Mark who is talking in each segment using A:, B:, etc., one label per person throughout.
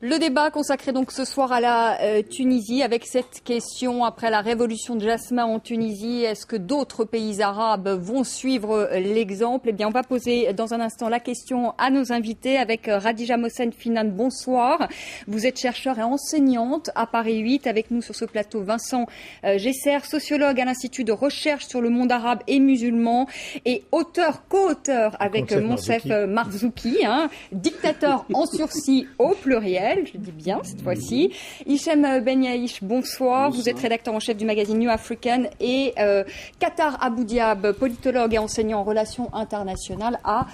A: Le débat consacré donc ce soir à la Tunisie avec cette question après la révolution de Jasmin en Tunisie. Est-ce que d'autres pays arabes vont suivre l'exemple? Eh bien, on va poser dans un instant la question à nos invités avec Radija Mohsen Finan. Bonsoir. Vous êtes chercheur et enseignante à Paris 8. Avec nous sur ce plateau, Vincent Gesser, sociologue à l'Institut de recherche sur le monde arabe et musulman et co-auteur avec Monsef Marzouki, dictateur en sursis au pluriel. Je dis bien cette fois-ci. Hichem Benyaïch, bonsoir. Vous êtes rédacteur en chef du magazine New African et Qatar Abou-Diab, politologue et enseignant en relations internationales à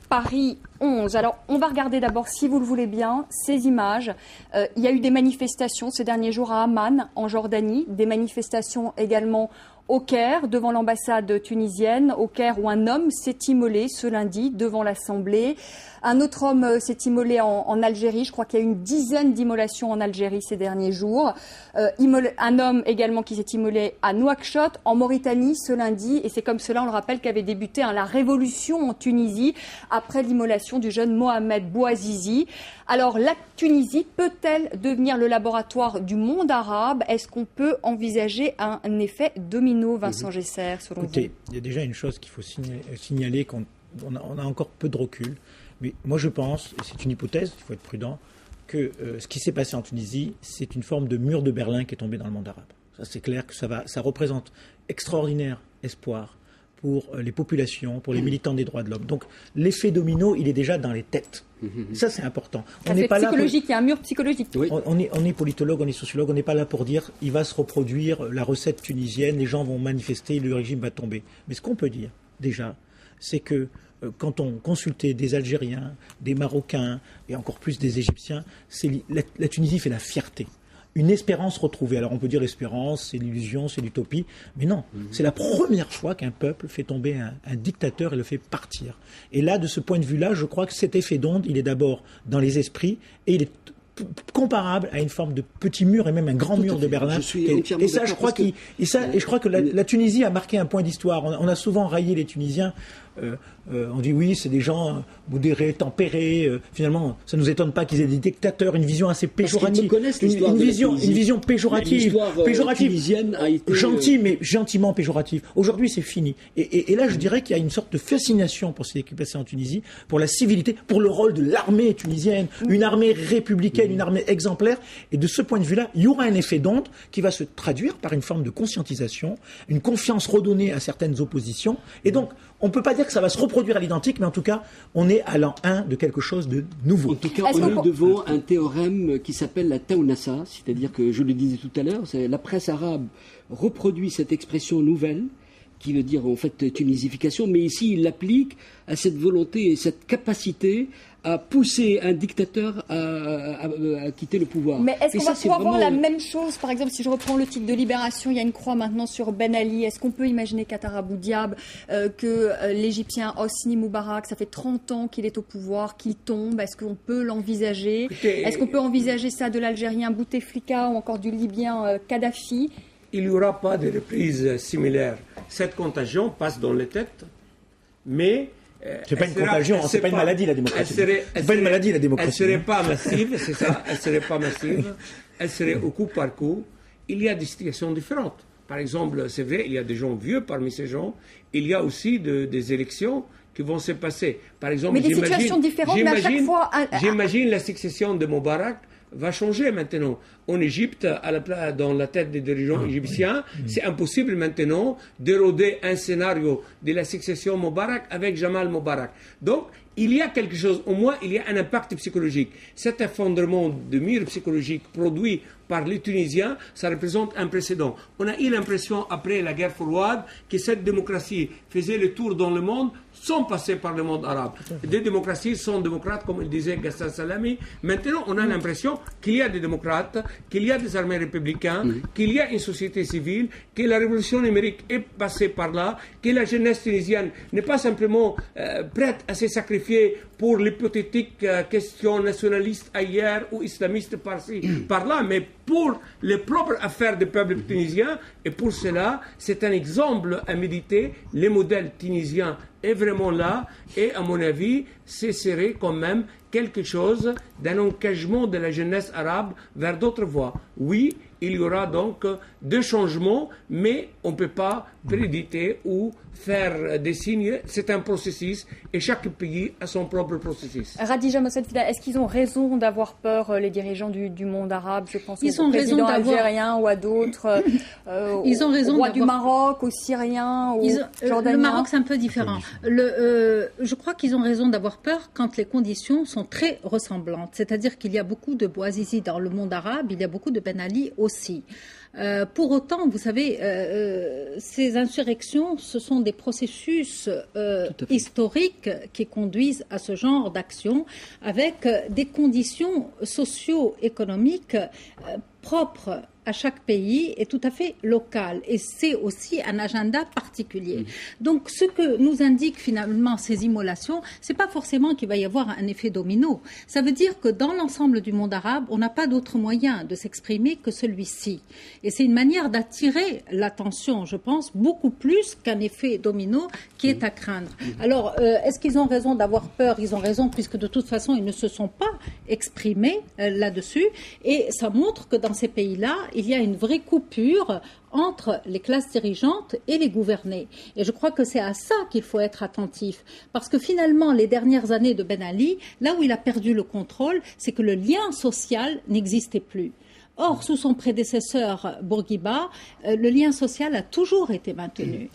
A: Paris 11. Alors, on va regarder d'abord, si vous le voulez bien, ces images. Il y a eu des manifestations ces derniers jours à Amman, en Jordanie, des manifestations également au Caire, devant l'ambassade tunisienne, au Caire où un homme s'est immolé ce lundi devant l'Assemblée. Un autre homme s'est immolé en Algérie. Je crois qu'il y a eu une dizaine d'immolations en Algérie ces derniers jours. Un homme également qui s'est immolé à Nouakchott, en Mauritanie, ce lundi. Et c'est comme cela, on le rappelle, qu'avait débuté la révolution en Tunisie après l'immolation du jeune Mohamed Bouazizi. Alors, la Tunisie peut-elle devenir le laboratoire du monde arabe? Est-ce qu'on peut envisager un effet domino, Vincent Gesser, selon vous?
B: Écoutez, il y a déjà une chose qu'il faut signaler, qu'on a encore peu de recul. Mais moi, je pense, et c'est une hypothèse, il faut être prudent, que ce qui s'est passé en Tunisie, c'est une forme de mur de Berlin qui est tombé dans le monde arabe. Ça, c'est clair que ça représente extraordinaire espoir pour les populations, pour les militants des droits de l'homme. Donc, l'effet domino, il est déjà dans les têtes. Ça, c'est important.
A: Ça, c'est psychologique, il y a un mur psychologique.
B: Oui. On est politologue, on est sociologue, on n'est pas là pour dire il va se reproduire la recette tunisienne, les gens vont manifester, le régime va tomber. Mais ce qu'on peut dire, déjà, c'est que quand on consultait des Algériens, des Marocains et encore plus des Égyptiens, la Tunisie fait la fierté. Une espérance retrouvée. Alors on peut dire l'espérance, c'est l'illusion, c'est l'utopie, mais non, c'est la première fois qu'un peuple fait tomber un dictateur et le fait partir. Et là, de ce point de vue-là, je crois que cet effet d'onde, il est d'abord dans les esprits et il est comparable à une forme de petit mur et même un grand mur de Berlin. Et ça, je crois que la Tunisie a marqué un point d'histoire. On a souvent raillé les Tunisiens. On dit oui, c'est des gens modérés, tempérés. Finalement, ça ne nous étonne pas qu'ils aient des dictateurs, une vision assez péjorative. Une vision péjorative.
C: Tunisienne a été
B: gentille, mais gentiment péjorative. Aujourd'hui, c'est fini. Et là, je dirais qu'il y a une sorte de fascination pour ce qui est passé en Tunisie, pour la civilité, pour le rôle de l'armée tunisienne, une armée républicaine, une armée exemplaire. Et de ce point de vue-là, il y aura un effet d'onde qui va se traduire par une forme de conscientisation, une confiance redonnée à certaines oppositions. Et donc, on ne peut pas dire que ça va se reproduire à l'identique, mais en tout cas, on est à l'an 1 de quelque chose de nouveau.
C: En tout cas, on est devant un théorème qui s'appelle la Taounassa, c'est-à-dire que, je le disais tout à l'heure, la presse arabe reproduit cette expression nouvelle, qui veut dire en fait tunisification, mais ici il l'applique à cette volonté et cette capacité à pousser un dictateur à quitter le pouvoir.
A: Mais est-ce qu'on va pouvoir voir la même chose? Par exemple, si je reprends le titre de Libération, il y a une croix maintenant sur Ben Ali. Est-ce qu'on peut imaginer Qatar Abou-Diab, que l'Égyptien Hosni Moubarak, ça fait 30 ans qu'il est au pouvoir, qu'il tombe? Est-ce qu'on peut l'envisager? Est-ce qu'on peut envisager ça de l'Algérien Bouteflika ou encore du Libyen Kadhafi?
D: Il n'y aura pas de reprise similaire. Cette contagion passe dans les têtes, mais
B: c'est pas une contagion, c'est pas une maladie la démocratie. C'est pas une maladie la démocratie.
D: Elle serait pas massive, c'est ça. Elle serait pas massive. Elle serait au coup par coup. Il y a des situations différentes. Par exemple, c'est vrai, il y a des gens vieux parmi ces gens. Il y a aussi des élections qui vont se passer. Par exemple,
A: mais des situations différentes, mais à chaque fois.
D: J'imagine la succession de Moubarak va changer maintenant. En Égypte, dans la tête des dirigeants égyptiens, c'est impossible maintenant d'éroder un scénario de la succession Moubarak avec Jamal Moubarak. Donc, il y a quelque chose, au moins il y a un impact psychologique. Cet effondrement de mur psychologique produit par les Tunisiens, ça représente un précédent. On a eu l'impression, après la guerre froide, que cette démocratie faisait le tour dans le monde sans passer par le monde arabe. Des démocraties sont démocrates, comme le disait Ghassan Salami. Maintenant, on a l'impression qu'il y a des démocrates, qu'il y a des armées républicaines, qu'il y a une société civile, que la révolution numérique est passée par là, que la jeunesse tunisienne n'est pas simplement prête à se sacrifier pour l'hypothétique question nationaliste ailleurs ou islamiste par-ci, par-là, mais pour les propres affaires du peuple tunisien. Et pour cela, c'est un exemple à méditer. Le modèle tunisien est vraiment là. Et à mon avis, ce serait quand même quelque chose d'un engagement de la jeunesse arabe vers d'autres voies. Oui, il y aura donc des changements, mais on ne peut pas préditer ou faire des signes. C'est un processus et chaque pays a son propre processus.
A: Radija Mossad-Fida, est-ce qu'ils ont raison d'avoir peur, les dirigeants du monde arabe? Je pense au président algérien ou à d'autres, au roi du Maroc, aux Syriens, aux Jordaniens.
E: Le Maroc, c'est un peu différent. Je crois qu'ils ont raison d'avoir peur quand les conditions sont très ressemblantes. C'est-à-dire qu'il y a beaucoup de Bouazizi dans le monde arabe, il y a beaucoup de Ben Ali aussi. Pour autant, vous savez, ces insurrections, ce sont des processus historiques qui conduisent à ce genre d'action avec des conditions socio-économiques propres à chaque pays est tout à fait local et c'est aussi un agenda particulier. Donc ce que nous indiquent finalement ces immolations, c'est pas forcément qu'il va y avoir un effet domino. Ça veut dire que dans l'ensemble du monde arabe, on n'a pas d'autre moyen de s'exprimer que celui-ci. Et c'est une manière d'attirer l'attention, je pense, beaucoup plus qu'un effet domino qui est à craindre. Alors, est-ce qu'ils ont raison d'avoir peur? Ils ont raison puisque de toute façon, ils ne se sont pas exprimés là-dessus. Et ça montre que dans ces pays-là, il y a une vraie coupure entre les classes dirigeantes et les gouvernés. Et je crois que c'est à ça qu'il faut être attentif. Parce que finalement, les dernières années de Ben Ali, là où il a perdu le contrôle, c'est que le lien social n'existait plus. Or, sous son prédécesseur Bourguiba, le lien social a toujours été maintenu.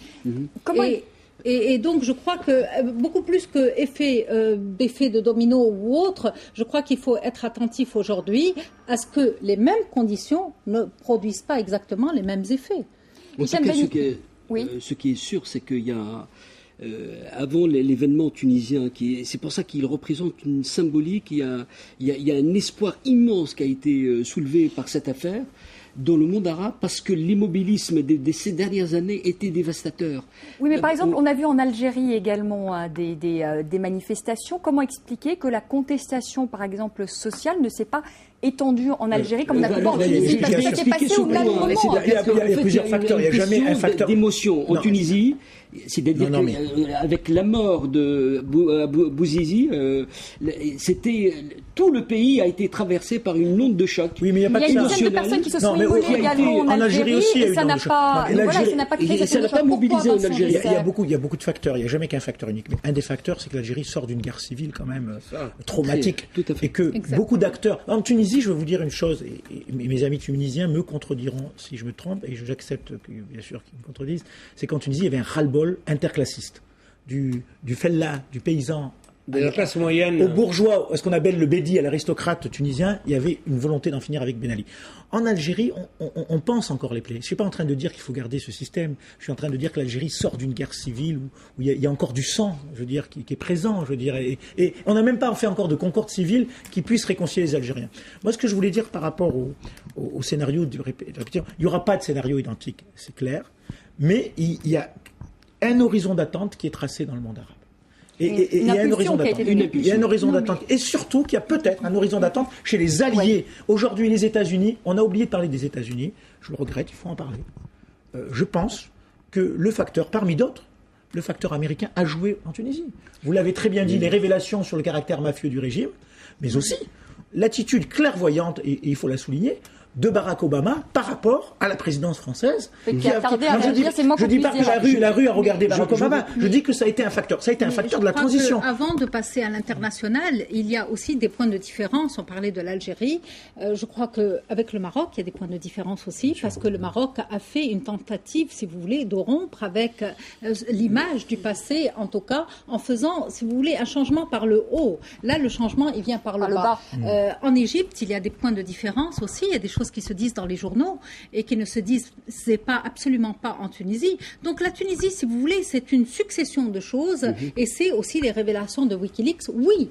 E: Et donc, je crois que beaucoup plus d'effet de domino ou autre, je crois qu'il faut être attentif aujourd'hui à ce que les mêmes conditions ne produisent pas exactement les mêmes effets.
C: En tout cas, ce qui est sûr, c'est qu'il y a, avant l'événement tunisien, c'est pour ça qu'il représente une symbolique, il y a un espoir immense qui a été soulevé par cette affaire dans le monde arabe, parce que l'immobilisme de ces dernières années était dévastateur.
A: Oui, mais par exemple, on a vu en Algérie également des manifestations. Comment expliquer que la contestation, par exemple, sociale ne s'est pas étendue en Algérie comme on a pu voir en Tunisie? Parce que c'était passé au-delà du moment.
B: Il y a plusieurs facteurs. Il n'y a jamais un facteur
C: d'émotion en Tunisie. C'est-à-dire qu'avec la mort de Bouzizi, tout le pays a été traversé par une onde de choc.
B: Oui, mais il y a
A: une dizaine de personnes qui se sont immolées également en Algérie aussi, et ça n'a pas créé cette émotion.
C: Mobilisé en Algérie.
B: Il y a beaucoup de facteurs. Il n'y a jamais qu'un facteur unique. Mais un des facteurs, c'est que l'Algérie sort d'une guerre civile quand même traumatique, et que beaucoup d'acteurs. En Tunisie, je vais vous dire une chose, et mes amis tunisiens me contrediront si je me trompe, et j'accepte bien sûr qu'ils me contredisent. C'est qu'en Tunisie, il y avait un ras-le-bol interclassiste, du fellah, du paysan,
D: de la classe moyenne,
B: au bourgeois, à ce qu'on appelle le bédi, à l'aristocrate tunisien. Il y avait une volonté d'en finir avec Ben Ali. En Algérie, on pense encore les plaies. Je ne suis pas en train de dire qu'il faut garder ce système. Je suis en train de dire que l'Algérie sort d'une guerre civile où il y a encore du sang, je veux dire, qui est présent, je veux dire, et on n'a même pas fait encore de concorde civile qui puisse réconcilier les Algériens. Moi, ce que je voulais dire par rapport au scénario de répétition, il n'y aura pas de scénario identique, c'est clair, mais il y a un horizon d'attente qui est tracé dans le monde arabe. Et il y a un horizon d'attente. Il y a un horizon d'attente. Et surtout qu'il y a peut-être un horizon d'attente chez les alliés. Aujourd'hui, les États-Unis, on a oublié de parler des États-Unis. Je le regrette, il faut en parler. Je pense que le facteur, parmi d'autres, le facteur américain a joué en Tunisie. Vous l'avez très bien dit, les révélations sur le caractère mafieux du régime, mais aussi l'attitude clairvoyante, et il faut la souligner, de Barack Obama par rapport à la présidence française.
A: Je dis
B: pas que la rue a regardé Barack Obama. Je dis que ça a été un facteur. Ça a été un facteur de la transition.
E: Avant de passer à l'international, il y a aussi des points de différence. On parlait de l'Algérie. Je crois qu'avec le Maroc, il y a des points de différence aussi, parce que le Maroc a fait une tentative, si vous voulez, de rompre avec l'image du passé, en tout cas, en faisant, si vous voulez, un changement par le haut. Là, le changement, il vient par le bas. En Égypte, il y a des points de différence aussi. Il y a des choses qui se disent dans les journaux et qui ne se disent absolument pas en Tunisie. Donc la Tunisie, si vous voulez, c'est une succession de choses et c'est aussi les révélations de Wikileaks. Oui,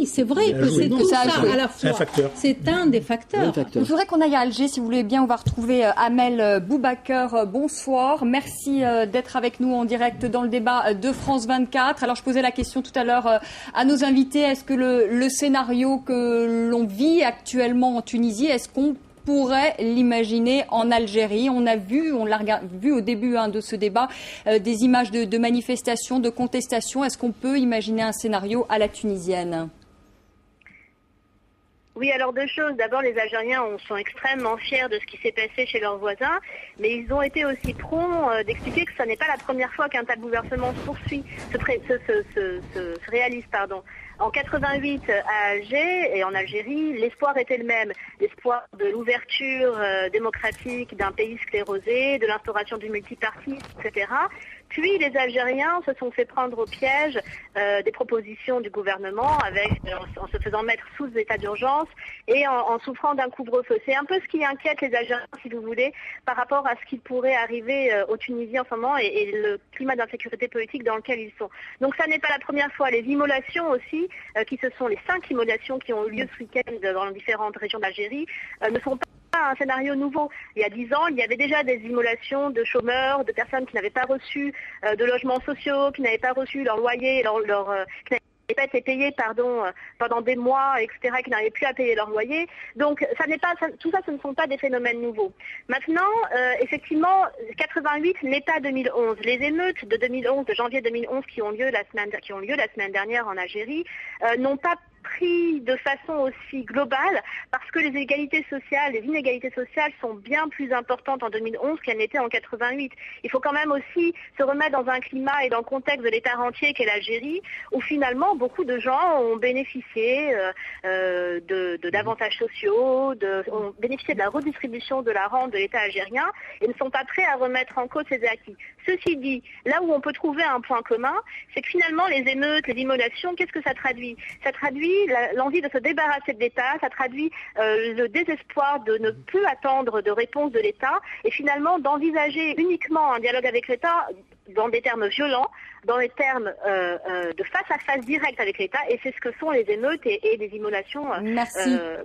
E: c'est vrai que c'est tout ça à la fois. C'est un des facteurs.
A: Je voudrais qu'on aille à Alger, si vous voulez bien. On va retrouver Amel Boubaker. Bonsoir. Merci d'être avec nous en direct dans le débat de France 24. Alors, je posais la question tout à l'heure à nos invités. Est-ce que le scénario que l'on vit actuellement en Tunisie, est-ce qu'on pourrait l'imaginer en Algérie. On l'a vu au début de ce débat, des images de manifestations, de contestations. Est-ce qu'on peut imaginer un scénario à la tunisienne ?
F: Oui, alors deux choses. D'abord, les Algériens sont extrêmement fiers de ce qui s'est passé chez leurs voisins, mais ils ont été aussi prompts d'expliquer que ce n'est pas la première fois qu'un tel bouleversement se réalise. En 88, à Alger et en Algérie, l'espoir était le même. L'espoir de l'ouverture démocratique d'un pays sclérosé, de l'instauration du multipartisme, etc. Puis les Algériens se sont fait prendre au piège des propositions du gouvernement en se faisant mettre sous état d'urgence et en souffrant d'un couvre-feu. C'est un peu ce qui inquiète les Algériens, si vous voulez, par rapport à ce qui pourrait arriver aux Tunisiens en ce moment et le climat d'insécurité politique dans lequel ils sont. Donc ça n'est pas la première fois. Les immolations aussi, qui ce sont les 5 immolations qui ont eu lieu ce week-end dans différentes régions d'Algérie, ne sont pas un scénario nouveau. Il y a 10 ans, il y avait déjà des immolations de chômeurs, de personnes qui n'avaient pas reçu de logements sociaux, qui n'avaient pas reçu leur loyer, qui n'avaient pas été payés pendant des mois, etc., qui n'arrivaient plus à payer leur loyer. Donc tout ça, ce ne sont pas des phénomènes nouveaux. Maintenant, effectivement, 88 n'est pas 2011. Les émeutes de 2011, de janvier 2011, qui ont lieu la semaine dernière en Algérie, n'ont pas pris de façon aussi globale parce que les inégalités sociales sont bien plus importantes en 2011 qu'elles n'étaient en 88. Il faut quand même aussi se remettre dans un climat et dans le contexte de l'État rentier qu'est l'Algérie, où finalement beaucoup de gens ont bénéficié d'avantages sociaux, ont bénéficié de la redistribution de la rente de l'État algérien et ne sont pas prêts à remettre en cause ces acquis. Ceci dit, là où on peut trouver un point commun, c'est que finalement les émeutes, les immolations, qu'est-ce que ça traduit ? Ça traduit l'envie de se débarrasser de l'État, ça traduit le désespoir de ne plus attendre de réponse de l'État et finalement d'envisager uniquement un dialogue avec l'État dans des termes violents, dans des termes de face à face direct avec l'État, et c'est ce que sont les émeutes et les immolations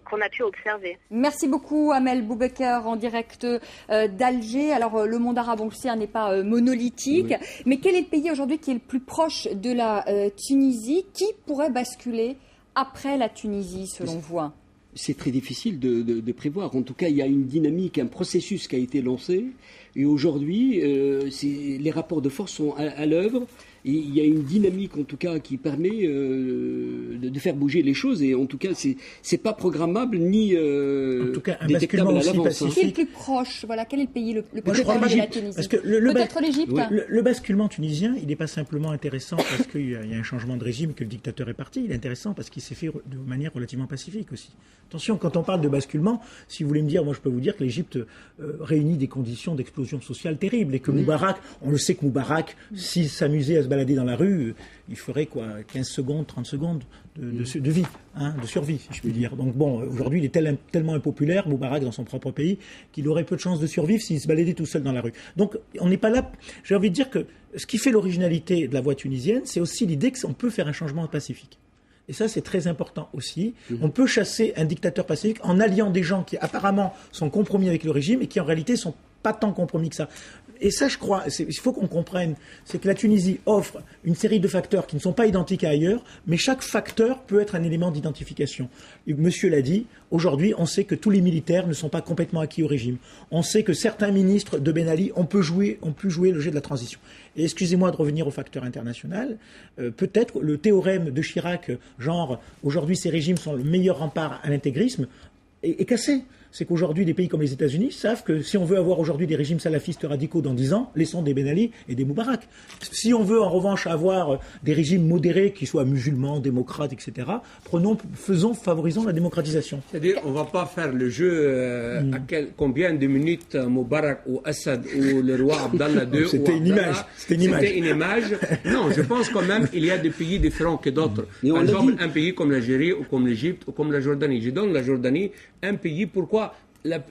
F: qu'on a pu observer.
A: Merci beaucoup Amel Boubaker en direct d'Alger. Alors le monde arabe, on le sait, n'est pas monolithique, mais quel est le pays aujourd'hui qui est le plus proche de la Tunisie? Qui pourrait basculer après la Tunisie, selon vous?
C: C'est très difficile de prévoir. En tout cas, il y a une dynamique, un processus qui a été lancé. Et aujourd'hui, les rapports de force sont à l'œuvre. Et il y a une dynamique, en tout cas, qui permet de faire bouger les choses. Et en tout cas, c'est pas programmable ni
B: en tout cas, un basculement aussi pacifique.
A: Qui est le plus proche? Voilà, quel est le pays le plus proche de la Tunisie?
B: Parce que peut-être l'Égypte. Le basculement tunisien, il n'est pas simplement intéressant parce qu'il y a un changement de régime, que le dictateur est parti. Il est intéressant parce qu'il s'est fait de manière relativement pacifique aussi. Attention, quand on parle de basculement, si vous voulez me dire, moi je peux vous dire que l'Égypte réunit des conditions d'explosion sociale terribles et que Moubarak, on le sait que Moubarak, s'il s'amusait à se balader dans la rue, il ferait 15 secondes, 30 secondes de vie, de survie, si je puis dire. Donc bon, aujourd'hui, il est tellement impopulaire, Moubarak, dans son propre pays, qu'il aurait peu de chances de survivre s'il se baladait tout seul dans la rue. Donc on n'est pas là. J'ai envie de dire que ce qui fait l'originalité de la voie tunisienne, c'est aussi l'idée qu'on peut faire un changement pacifique. Et ça, c'est très important aussi. On peut chasser un dictateur pacifique en alliant des gens qui apparemment sont compromis avec le régime et qui en réalité sont pas tant compromis que ça. Et ça, je crois, il faut qu'on comprenne, c'est que la Tunisie offre une série de facteurs qui ne sont pas identiques à ailleurs, mais chaque facteur peut être un élément d'identification. Et monsieur l'a dit, aujourd'hui, on sait que tous les militaires ne sont pas complètement acquis au régime. On sait que certains ministres de Ben Ali ont pu jouer le jeu de la transition. Et excusez-moi de revenir au facteur international, peut-être le théorème de Chirac, genre, aujourd'hui ces régimes sont le meilleur rempart à l'intégrisme, est cassé. C'est qu'aujourd'hui, des pays comme les États-Unis savent que si on veut avoir aujourd'hui des régimes salafistes radicaux dans 10 ans, laissons des Ben Ali et des Moubarak. Si on veut en revanche avoir des régimes modérés qui soient musulmans, démocrates, etc., favorisons la démocratisation.
D: C'est-à-dire, on ne va pas faire le jeu combien de minutes Moubarak ou Assad ou le roi Abdallah II.
B: C'était une image.
D: Non, je pense quand même qu'il y a des pays différents que d'autres. Par exemple, un pays comme l'Algérie ou comme l'Égypte ou comme la Jordanie. Je donne la Jordanie un pays. Pourquoi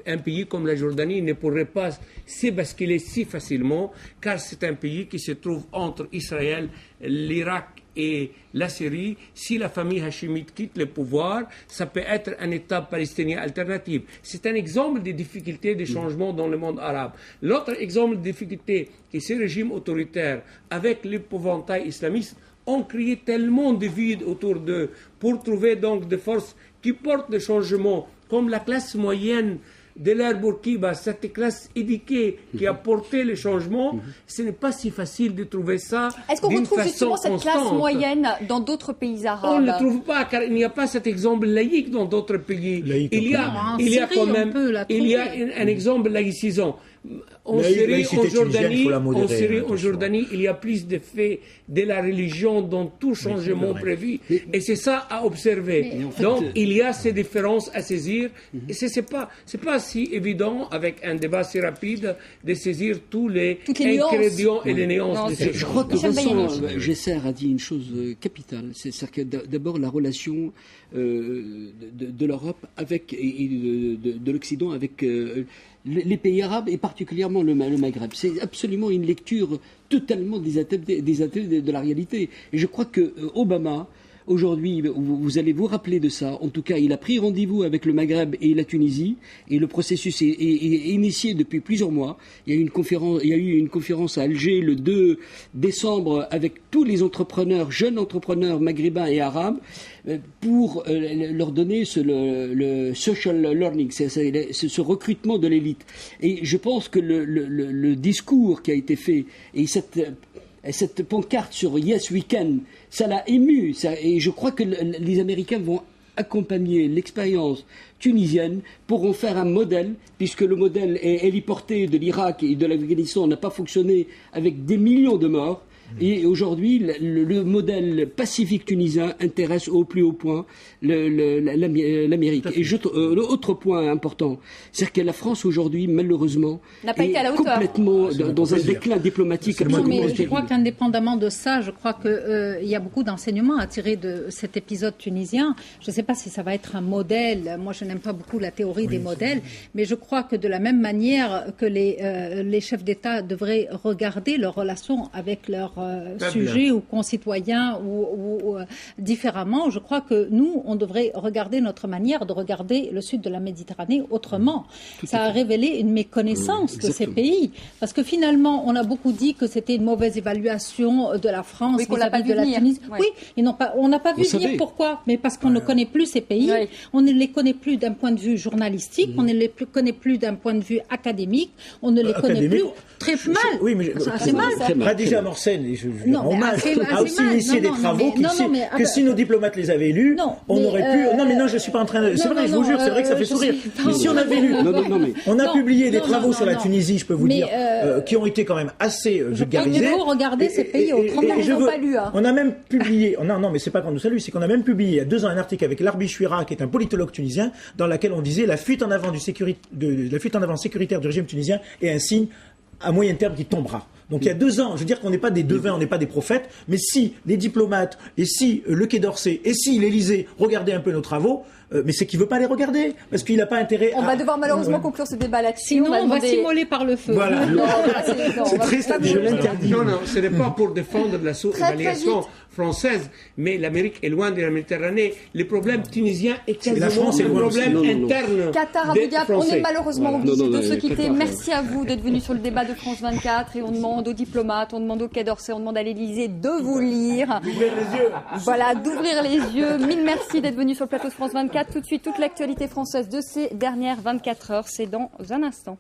D: un pays comme la Jordanie ne pourrait pas se basculer si facilement, car c'est un pays qui se trouve entre Israël, l'Irak et la Syrie. Si la famille hachimite quitte le pouvoir, ça peut être un État palestinien alternatif. C'est un exemple des difficultés des changements dans le monde arabe. L'autre exemple de difficulté, c'est ces régimes autoritaires, avec l'épouvantail islamiste, ont créé tellement de vide autour d'eux pour trouver donc des forces qui portent des changements, comme la classe moyenne de l'ère Bourguiba, cette classe éduquée qui a porté les changements, ce n'est pas si facile de trouver ça.
A: Est-ce qu'on
D: d'une
A: retrouve justement
D: façon
A: cette classe
D: constante.
A: moyenne dans d'autres pays arabes?
D: On ne le trouve pas, car il n'y a pas cet exemple laïque dans d'autres pays.
B: Laïque,
D: Il y a,
E: en
D: il y a
E: Syrie,
D: quand
E: on
D: même,
E: peut la
D: il y a
E: trouver.
D: un exemple laïcisant. En Syrie,
B: laïcité
D: en
B: tunisienne, il
D: Jordanie,
B: faut la modérer,
D: en Syrie, en
B: attention.
D: Jordanie, il y a plus d'effets de la religion dans tout changement
B: vrai.
D: prévu. Et c'est ça à observer.
C: Mais en fait,
D: Donc, il y a ces différences à saisir. Et c'est pas si évident, avec un débat si rapide, de saisir tous les
A: Toutes les nuances.
D: ingrédients et les nuances de ces
C: Je crois que
A: Michel
C: Vincent
A: Bayani.
C: Gesser a dit une chose capitale. C'est-à-dire que d'abord la relation de l'Europe avec et de l'Occident avec les pays arabes et particulièrement le Maghreb. C'est absolument une lecture totalement désattachée de la réalité. Et je crois que Obama, aujourd'hui, vous allez vous rappeler de ça. En tout cas, il a pris rendez-vous avec le Maghreb et la Tunisie, et le processus est initié depuis plusieurs mois. Il y a eu une conférence à Alger le 2 décembre avec tous les entrepreneurs, jeunes entrepreneurs maghrébins et arabes, pour leur donner le social learning, ce recrutement de l'élite. Et je pense que le discours qui a été fait et cette pancarte sur Yes We Can, ça l'a ému. Et je crois que les Américains vont accompagner l'expérience tunisienne pour en faire un modèle, puisque le modèle héliporté de l'Irak et de l'Afghanistan n'a pas fonctionné avec des millions de morts. Et aujourd'hui, le modèle pacifique tunisien intéresse au plus haut point l'Amérique. Et l'autre point important, c'est que la France aujourd'hui, malheureusement,
A: N'a pas
C: est
A: été à la hauteur.
C: complètement dans un déclin diplomatique.
E: Non,
C: absolument
E: mais je
C: terrible.
E: crois qu'indépendamment de ça, je crois qu'il y a beaucoup d'enseignements à tirer de cet épisode tunisien. Je ne sais pas si ça va être un modèle. Moi, je n'aime pas beaucoup la théorie des modèles, mais je crois que de la même manière que les chefs d'État devraient regarder leurs relations avec leurs sujets ou concitoyens ou différemment, je crois que nous, on devrait regarder notre manière de regarder le sud de la Méditerranée autrement. Ça a révélé une méconnaissance de ces
C: exactement.
E: pays. Parce que finalement, on a beaucoup dit que c'était une mauvaise évaluation de la France
A: Oui, qu'on l'a
E: vis-à-vis
A: pas
E: de
A: vu
E: la
A: venir.
E: Tunisie.
A: Ouais.
E: Oui, on n'a pas vu
C: Vous
E: venir.
C: savez.
E: Pourquoi? Mais parce qu'on ne connaît plus ces pays.
A: Oui.
E: On ne les connaît plus d'un point de vue journalistique. On ne les connaît plus d'un point de vue académique. On ne les connaît plus très mal.
B: Oui, mais
E: assez mal.
C: Très mal.
B: Khadija Morsel, et je lui
E: Non,
B: rends
E: mais
B: hommage,
E: assez
B: a aussi
E: mal.
B: initié des
E: Non,
B: travaux
E: mais-
B: qu'il
E: non,
B: sait
E: non, mais-
B: que si nos diplomates les avaient lus,
E: Non,
B: on
E: mais,
B: aurait pu. Non, mais non, je suis pas en train de. C'est
E: non,
B: vrai, je
E: non,
B: vous jure, c'est vrai que ça fait
E: je
B: sourire.
E: suis pas
B: Mais
E: en
B: si on
E: train
B: avait
E: de-
B: lu,
C: Non, mais
B: on a
E: Non,
B: publié des
E: non,
B: travaux
E: non,
B: sur la
E: non.
B: Tunisie, je peux vous
E: Mais,
B: dire, qui ont été quand même assez
E: Je crois qu'il
B: vulgarisés.
E: faut regarder ces pays autrement.
A: ils
B: je
A: n'ont
B: veux-
A: pas lu, hein.
B: On a même publié, non, mais c'est pas qu'on nous salue, c'est qu'on a même publié il y a 2 ans un article avec Larbi Chouira, qui est un politologue tunisien, dans laquelle on disait la fuite en avant sécuritaire du régime tunisien est un signe à moyen terme qui tombera. Donc il y a 2 ans, je veux dire qu'on n'est pas des devins, on n'est pas des prophètes, mais si les diplomates, et si le Quai d'Orsay, et si l'Élysée regardaient un peu nos travaux, mais c'est qu'il ne veut pas les regarder, parce qu'il n'a pas intérêt
A: On
B: à...
A: va devoir malheureusement conclure ce débat là-dessus.
E: Sinon, on va
A: demander-
E: s'immoler par le feu.
B: Voilà.
A: Non, non,
B: C'est
A: on va-
B: triste à
A: on va-
B: dire.
C: Je l'interdis.
D: Non, ce n'est pas pour défendre la
A: très
D: sous-évaluation
A: vite.
D: française, mais l'Amérique est loin de la Méditerranée. Le problème tunisien est
B: la
D: quasiment
B: France est
D: un
B: loin
D: problème
C: aussi. Non.
D: interne.
A: Qatar,
D: des
A: Abu Dhabi, on est
D: Français.
A: malheureusement
C: Voilà.
A: obligé
C: Non,
A: de se
C: mais
A: quitter.
C: Qatar,
A: Merci à vous d'être venus sur le débat de France 24 et on demande aux diplomates, on demande au Quai d'Orsay, on demande à l'Élysée de vous lire.
B: Ouvrir les yeux.
A: Voilà, d'ouvrir les yeux. Mille merci d'être venus sur le plateau de France 24. Tout de suite, toute l'actualité française de ces dernières 24 heures, c'est dans un instant.